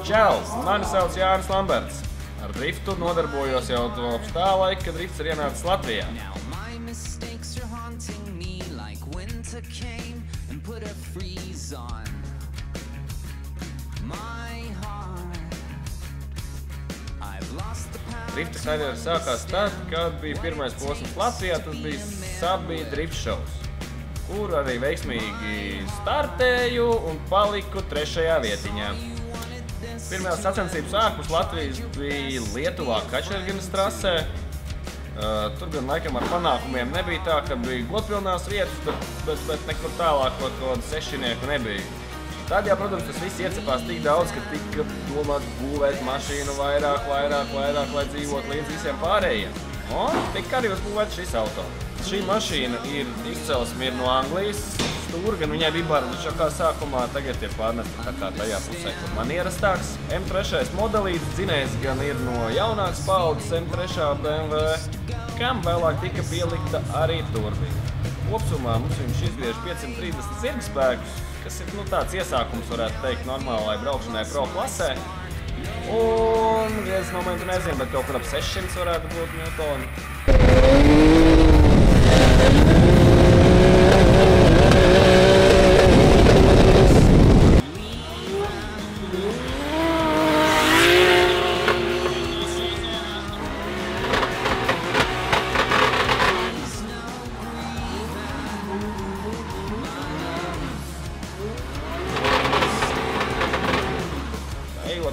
Čau, mani sauc Jānis Lamberts. Ar driftu nodarbojos jau kopš tā laika, kad drifts ir ienācis Latvijā. Drifta karjera sākās tad, kad bija pirmais posms Latvijā, tas bija Sabija drift šovs, kur arī veiksmīgi startēju un paliku 3. vietiņā. Pirmajās sacensības ārpus Latvijas bija Lietuvā Kačerginas trasē. Tur gan laikam ar panākumiem nebija tā, ka bija godpilnās vietas, bet nekur tālāk kaut kādu sešinieku nebija. Tad, jā, protams, tas viss iecepās tik daudz, ka tika domāts būvēt mašīnu vairāk, lai dzīvot līdz visiem pārējiem. Un tika arī uzbūvēt šis auto. Šī mašīna ir izcelsme no Anglijas. Stūri gan viņai bija barvišķākā sākumā, tagad ir pārnesta tā kā tajā pusē, kur man ierastāks. M3 modelīts dzinējs gan ir no jaunākas paaudzes M3 BMW, kam vēlāk tika pielikta arī turbīna. Kopsumā mums viņš izgriež 530 zirgspēkus, kas ir tāds iesākums, varētu teikt, normālai braukšanai pro klasē. Un griezes momentu nezinu, bet kaut kur ap 600 varētu būt Newtoni.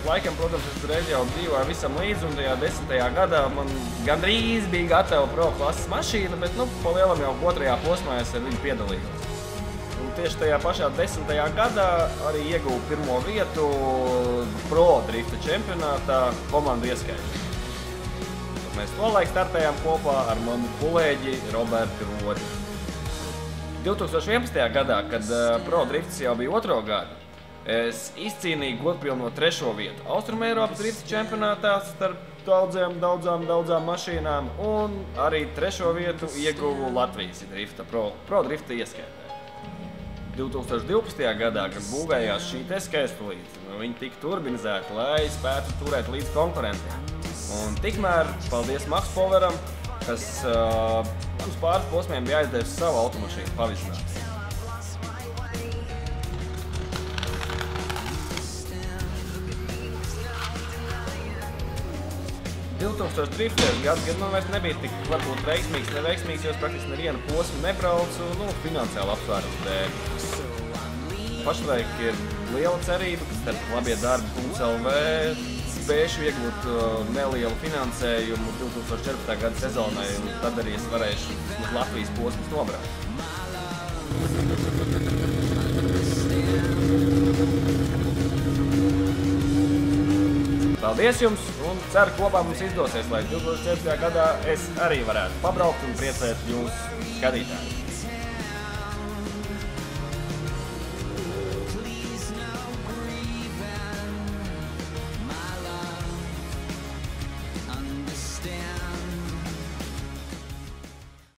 Laikam, protams, es reiz jau dzīvoju visam līdzi, un tajā 10. gadā man gandrīz bija gatava pro klases mašīna, bet pa lielam jau 2. posmā es ar viņu piedalījos. Un tieši tajā pašā 10. gadā arī ieguvu pirmo vietu pro drifta čempionātā komandu ieskaitu. Mēs tolaik startējām kopā ar manu kolēģi Robertu Rodi. 2011. gadā, kad pro drifts jau bija 2. gadu, es izcīnīju godpilno 3. vietu Austrumeiropas drifta čempionātā starp daudzām mašīnām, un arī 3. vietu ieguvu Latvijas drifta, pro drifta ieskaitē. 2012. gadā, kad būvējās šī skaistulīte, viņi tika turbinizēti, lai spētu turēt līdz konkurentiem. Un tikmēr, paldies Max Poweram, kas uz pāris posmiem bija aizdevis savu automašīnu pavizināt. 2013. gads, kad man vairs nebija tik varbūt veiksmīgs, neveiksmīgs, jo es praktiski nevienu posmu nebraucu, finansiāli apsvērumu dēļ. Pašlaik ir liela cerība, ka starp labie darbi.lv spēšu iegūt nelielu finansējumu 2014. gada sezonai, un tad arī es varēšu uz Latvijas posmus nobraukt. Paldies jums, un ceru, kopā mums izdosies, lai 2014. gadā es arī varētu pabraukt un priecēt jūs skatītājus.